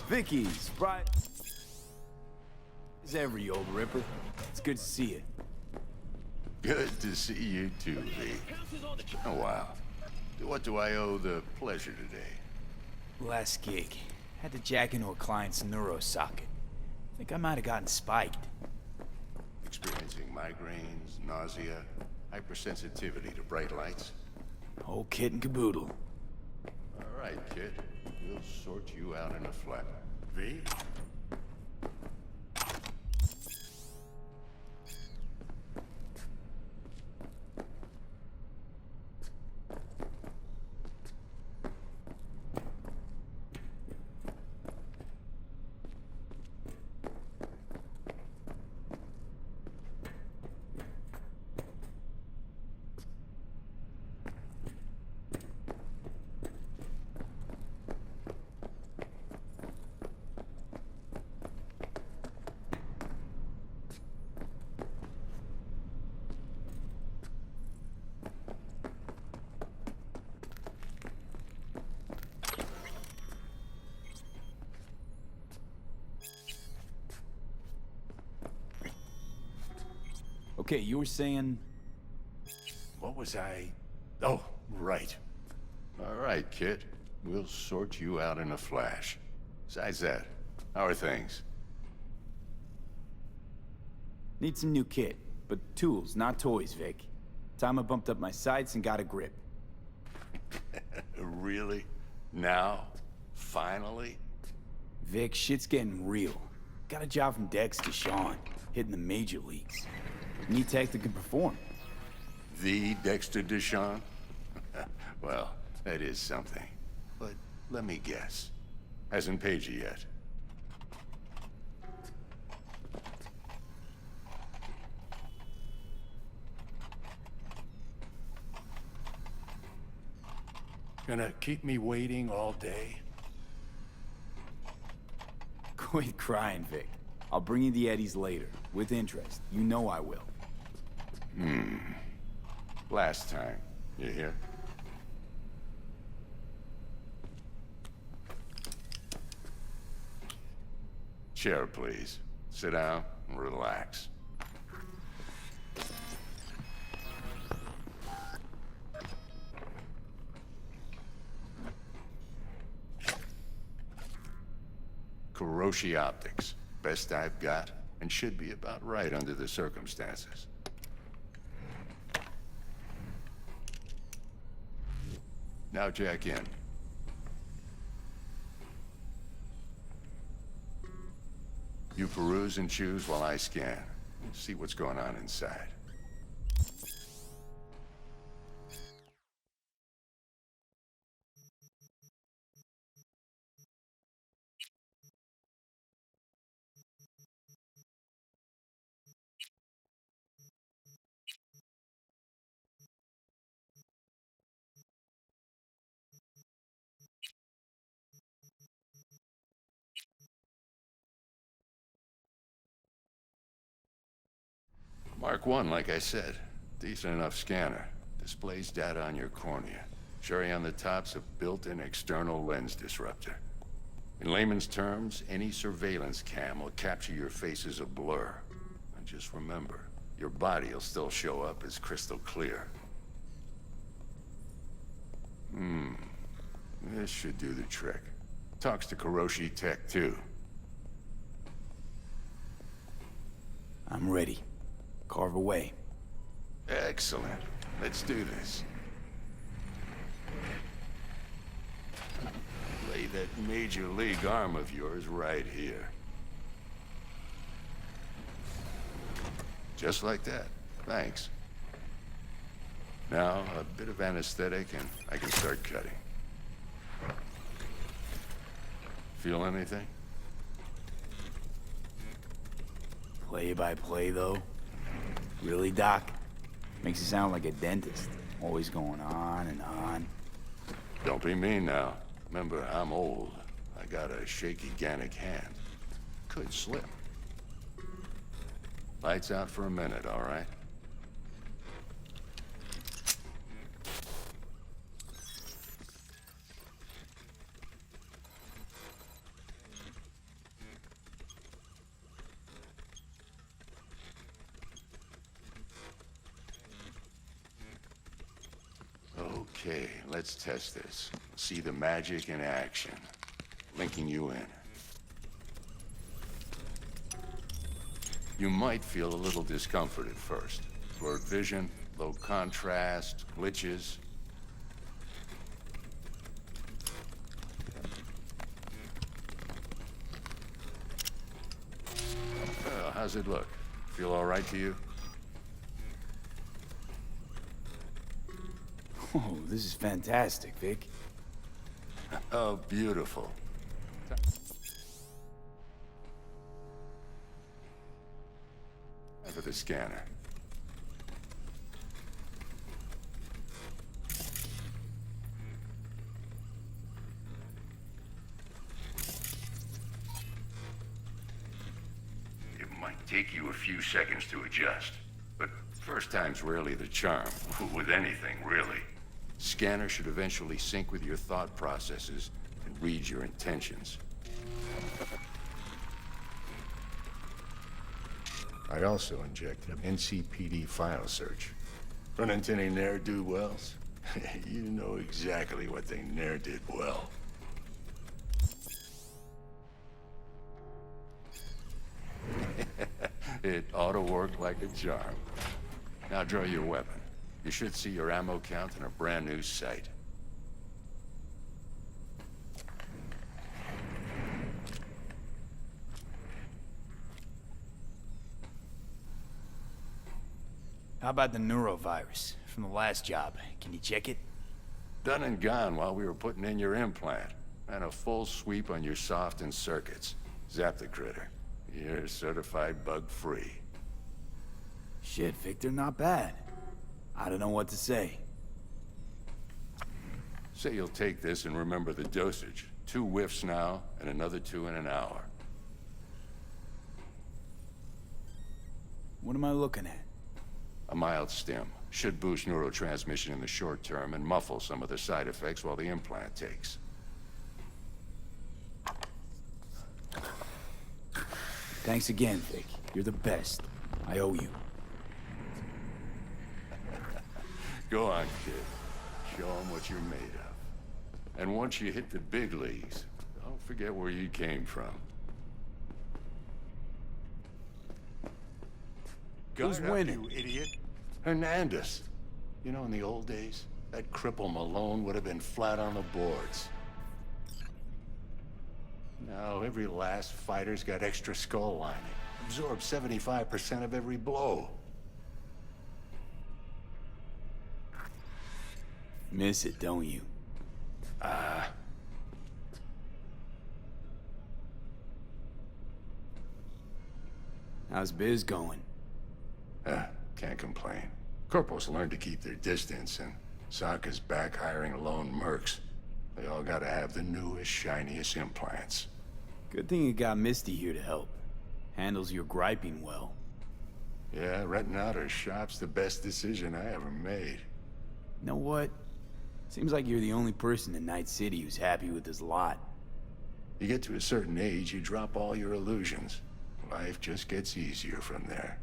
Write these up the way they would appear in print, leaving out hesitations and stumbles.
Vicky's, right? As every old ripper. It's good to see you. Good to see you too, V. Oh, wow. What do I owe the pleasure today? Last gig. Had to jack into a client's neuro socket. Think I might have gotten spiked. Experiencing migraines, nausea, hypersensitivity to bright lights? Whole kit and caboodle. All right, kid. We'll sort you out in a flat. V? Okay, you were saying... What was I... Oh, right. All right, kid. We'll sort you out in a flash. Besides that, how are things? Need some new kit, but tools, not toys, Vic. Time I bumped up my sights and got a grip. Really? Now? Finally? Vic, shit's getting real. Got a job from Dex to Sean, hitting the major leagues. Need tech that can perform. The Dexter Deshawn? Well, that is something. But let me guess. Hasn't paid you yet. Gonna keep me waiting all day? Quit crying, Vic. I'll bring you the eddies later, with interest. You know I will. Last time. You hear? Chair, please. Sit down and relax. Kuroshi Optics. Best I've got, and should be about right under the circumstances. Now jack in. You peruse and choose while I scan. See what's going on inside. Mark 1, like I said. Decent enough scanner. Displays data on your cornea. Cherry on the top's a built-in external lens disruptor. In layman's terms, any surveillance cam will capture your face as a blur. And just remember, your body will still show up as crystal clear. This should do the trick. Talks to Kuroshi Tech, too. I'm ready. Carve away. Excellent. Let's do this. Lay that major league arm of yours right here. Just like that. Thanks. Now, a bit of anesthetic and I can start cutting. Feel anything? Play by play, though? Really, Doc? Makes you sound like a dentist. Always going on and on. Don't be mean now. Remember, I'm old. I got a shaky Gannic hand. Could slip. Lights out for a minute, all right? Okay, let's test this. See the magic in action. Linking you in. You might feel a little discomfort at first. Blurred vision, low contrast, glitches. Well, how's it look? Feel all right to you? Oh, this is fantastic, Vic. Oh, beautiful. Time for the scanner. It might take you a few seconds to adjust, but first time's rarely the charm, with anything, really. Scanner should eventually sync with your thought processes and read your intentions. I'd also inject an NCPD file search. Run into any ne'er-do-wells? You know exactly what they ne'er did well. It ought to work like a charm. Now draw your weapon. You should see your ammo count in a brand new sight. How about the neurovirus from the last job? Can you check it? Done and gone while we were putting in your implant. And a full sweep on your soft and circuits. Zap the critter. You're certified bug-free. Shit, Victor, not bad. I don't know what to say. Say you'll take this and remember the dosage. 2 whiffs now, and another 2 in an hour. What am I looking at? A mild stim. Should boost neurotransmission in the short term and muffle some of the side effects while the implant takes. Thanks again, Vic. You're the best. I owe you. Go on, kid. Show 'em what you're made of. And once you hit the big leagues, don't forget where you came from. Who's Guard up, winning? you idiot? Hernandez. You know, in the old days, that cripple Malone would have been flat on the boards. Now, every last fighter's got extra skull lining. Absorbs 75% of every blow. Miss it, don't you? How's biz going? Can't complain. Corporals learn to keep their distance, and Sokka's back hiring lone mercs. They all gotta have the newest, shiniest implants. Good thing you got Misty here to help. Handles your griping well. Yeah, renting out her shop's the best decision I ever made. You know what? Seems like you're the only person in Night City who's happy with this lot. You get to a certain age, you drop all your illusions. Life just gets easier from there.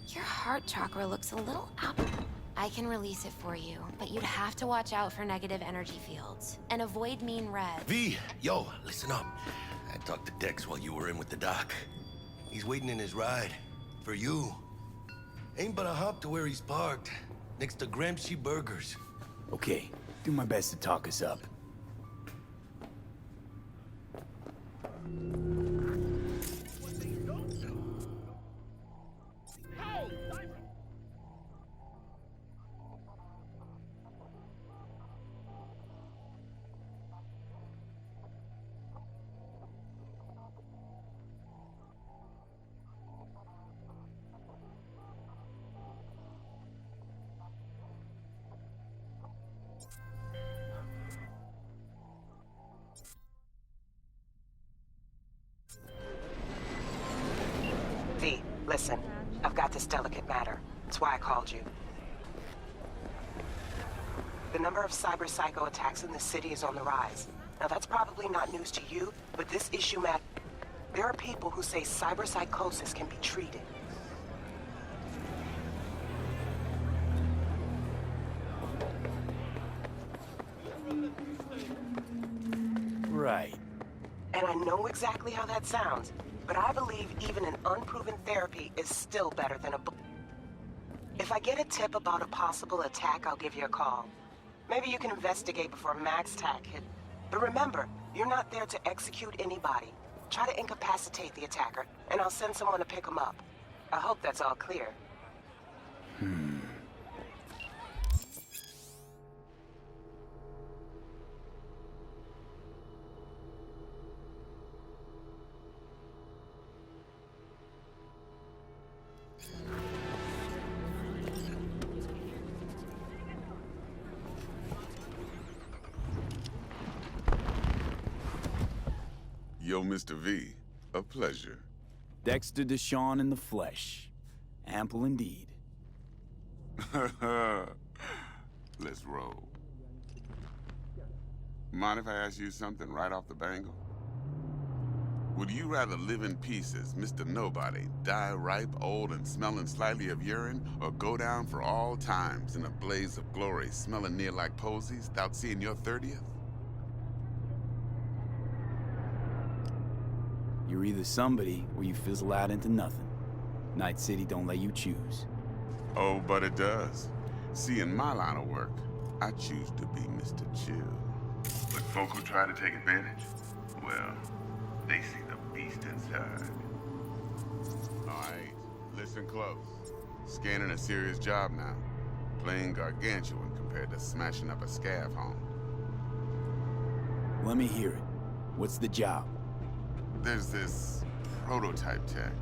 Your heart chakra looks a little up. I can release it for you, but you'd have to watch out for negative energy fields and avoid mean red. V, yo, listen up. I talked to Dex while you were in with the doc. He's waiting in his ride. For you. Ain't but a hop to where he's parked. Next to Gramsci Burgers. Okay, do my best to talk us up. Listen, I've got this delicate matter. That's why I called you. The number of cyber psycho attacks in the city is on the rise. Now that's probably not news to you, but this issue matters. There are people who say cyber psychosis can be treated. Right. And I know exactly how that sounds, but I believe even an unproven therapy is still better than a book. If I get a tip about a possible attack, I'll give you a call. Maybe you can investigate before Max Tack hit. But remember, you're not there to execute anybody. Try to incapacitate the attacker, and I'll send someone to pick him up. I hope that's all clear. Yo, Mr. V, a pleasure. Dexter Deshawn in the flesh. Ample indeed. Let's roll. Mind if I ask you something right off the bangle? Would you rather live in pieces, Mr. Nobody, die ripe, old, and smelling slightly of urine, or go down for all times in a blaze of glory, smelling near like posies, without seeing your 30th? You're either somebody, or you fizzle out into nothing. Night City don't let you choose. Oh, but it does. See, in my line of work, I choose to be Mr. Chill. But folk who try to take advantage, well, they see the beast inside. All right, listen close. Scanning a serious job now. Playing gargantuan compared to smashing up a scav home. Let me hear it. What's the job? There's this prototype tech,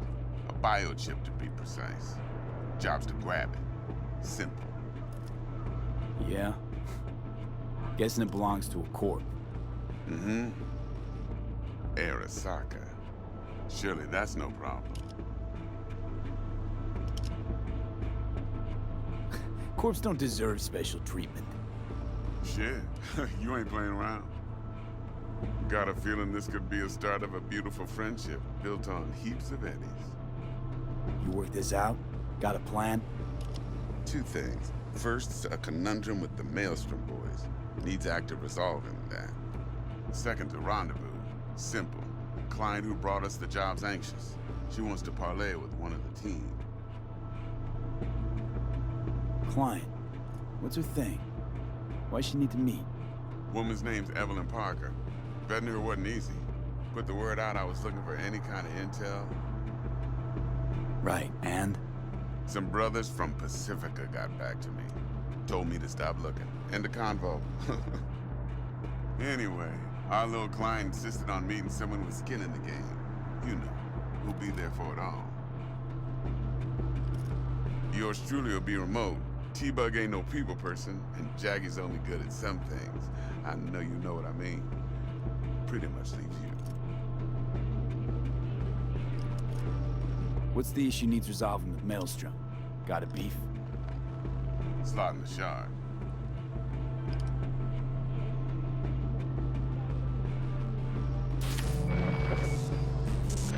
a biochip to be precise. Job's to grab it. Simple. Yeah? Guessing it belongs to a corp. Mm-hmm. Arasaka. Surely that's no problem. Corps don't deserve special treatment. Shit, you ain't playing around. Got a feeling this could be a start of a beautiful friendship built on heaps of eddies. You work this out? Got a plan? Two things. First, a conundrum with the Maelstrom boys. Needs active resolving that. Second, a rendezvous. Simple. Client who brought us the job's anxious. She wants to parlay with one of the team. Client. What's her thing? Why she need to meet? Woman's name's Evelyn Parker. Betting her wasn't easy. Put the word out I was looking for any kind of intel. Right, and? Some brothers from Pacifica got back to me. Told me to stop looking. End of convo. Anyway, our little client insisted on meeting someone with skin in the game. You know, who'll be there for it all. Yours truly will be remote. T-Bug ain't no people person, and Jaggy's only good at some things. I know you know what I mean. Pretty much leaves you. What's the issue needs resolving with Maelstrom? Got a beef? Slot in the shard.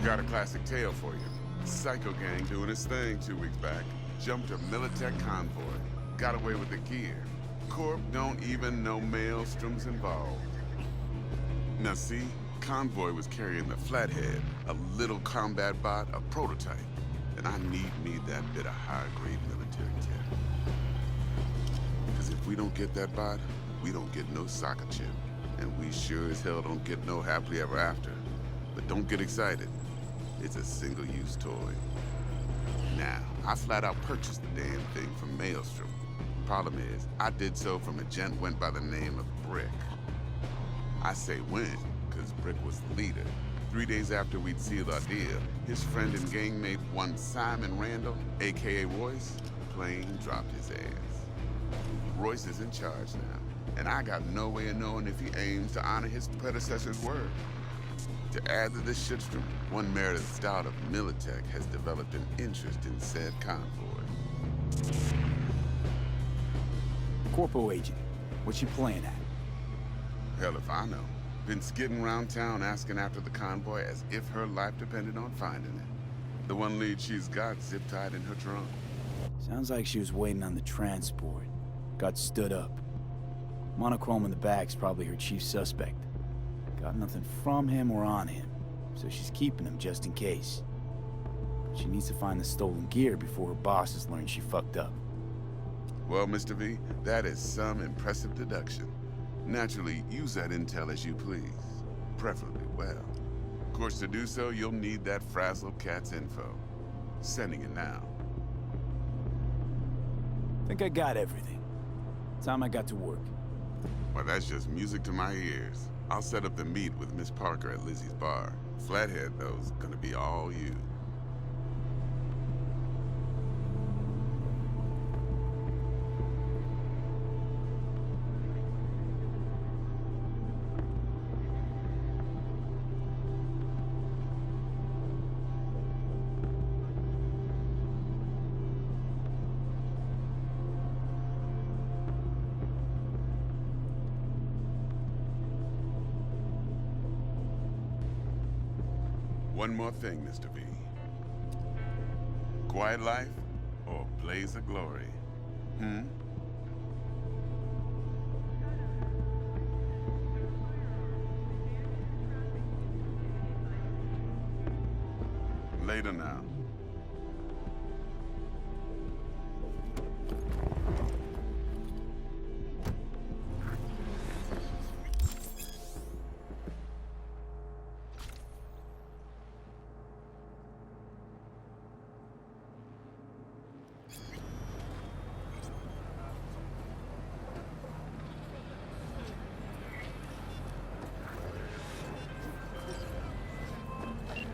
Got a classic tale for you. Psycho gang doing its thing 2 weeks back. Jumped a Militech convoy. Got away with the gear. Corp don't even know Maelstrom's involved. Now see, Convoy was carrying the Flathead, a little combat bot, a prototype. And I need me that bit of high-grade military tech. Because if we don't get that bot, we don't get no soccer chip. And we sure as hell don't get no happily ever after. But don't get excited. It's a single-use toy. Now, I flat out purchased the damn thing from Maelstrom. Problem is, I did so from a gent went by the name of Brick. I say when, because Brick was the leader. 3 days after we'd sealed our deal, his friend and gangmate, one Simon Randall, a.k.a. Royce, plain dropped his ass. Royce is in charge now, and I got no way of knowing if he aims to honor his predecessor's word. To add to the shitstorm, one Meredith Stout of Militech has developed an interest in said convoy. Corpo agent, what's she playing at? Hell if I know. Been skidding around town asking after the convoy as if her life depended on finding it. The one lead she's got zip-tied in her trunk. Sounds like she was waiting on the transport. Got stood up. Monochrome in the back's probably her chief suspect. Got nothing from him or on him, so she's keeping him just in case. She needs to find the stolen gear before her bosses learn she fucked up. Well, Mr. V, that is some impressive deduction. Naturally, use that intel as you please. Preferably well. Of course, to do so, you'll need that Frazzle Cat's info. Sending it now. Think I got everything. Time I got to work. Well, that's just music to my ears. I'll set up the meet with Miss Parker at Lizzie's bar. Flathead, though, is gonna be all you. One more thing, Mr. V. Quiet life or blaze of glory? Later now.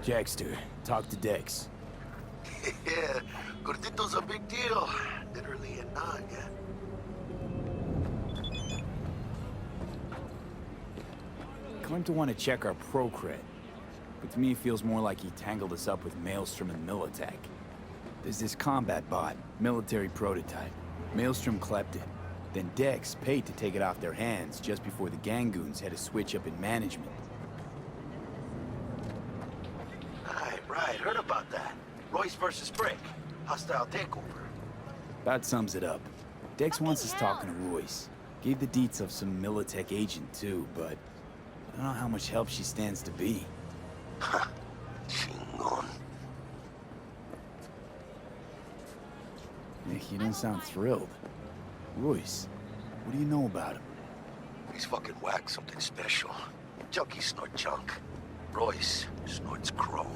Jackster, talk to Dex. Yeah, Gordito's a big deal. Literally and not, yeah. Claimed to want to check our pro cred, but to me it feels more like he tangled us up with Maelstrom and Militech. There's this combat bot, military prototype. Maelstrom clept it. Then Dex paid to take it off their hands just before the Gangoons had a switch up in management. Right, heard about that. Royce versus Brick. Hostile takeover. That sums it up. Dex wants us talking to Royce. Gave the deets of some Militech agent too, but I don't know how much help she stands to be. Ha! Chingon. Nick, you don't sound thrilled. Royce, what do you know about him? He's fucking whack something special. Junkies snort junk. Royce snorts chrome.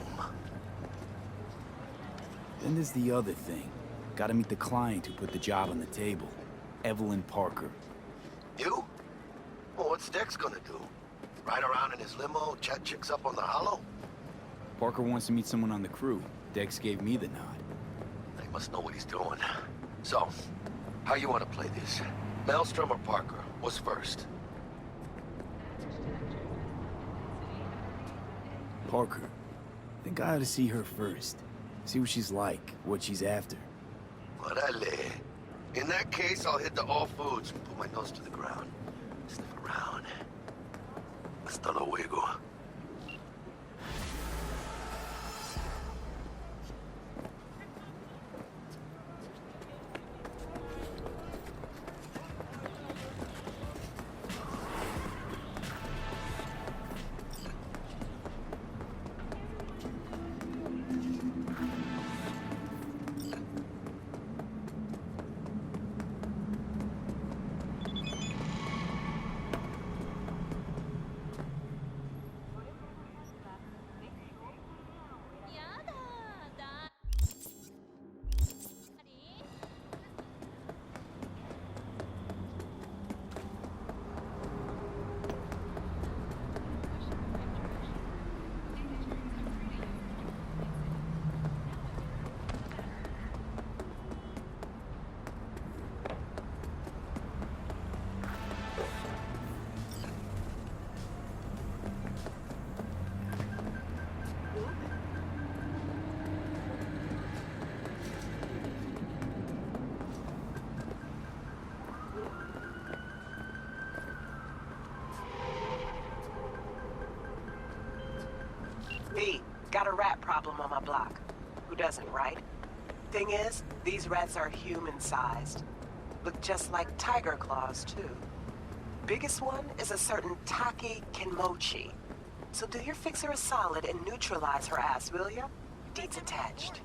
Then there's the other thing. Gotta meet the client who put the job on the table. Evelyn Parker. You? Well, what's Dex gonna do? Ride around in his limo, chat chicks up on the hollow? Parker wants to meet someone on the crew. Dex gave me the nod. He must know what he's doing. So, how you want to play this? Maelstrom or Parker? What's first? Parker. Think I ought to see her first. See what she's like, what she's after. Orale. In that case, I'll hit the all foods and put my nose to the ground. Sniff around. Hasta luego. rat problem on my block. Who doesn't, right? Thing is, these rats are human-sized. Look just like tiger claws, too. Biggest one is a certain Taki Kinmochi. So do your fixer a solid and neutralize her ass, will ya? Deeds attached.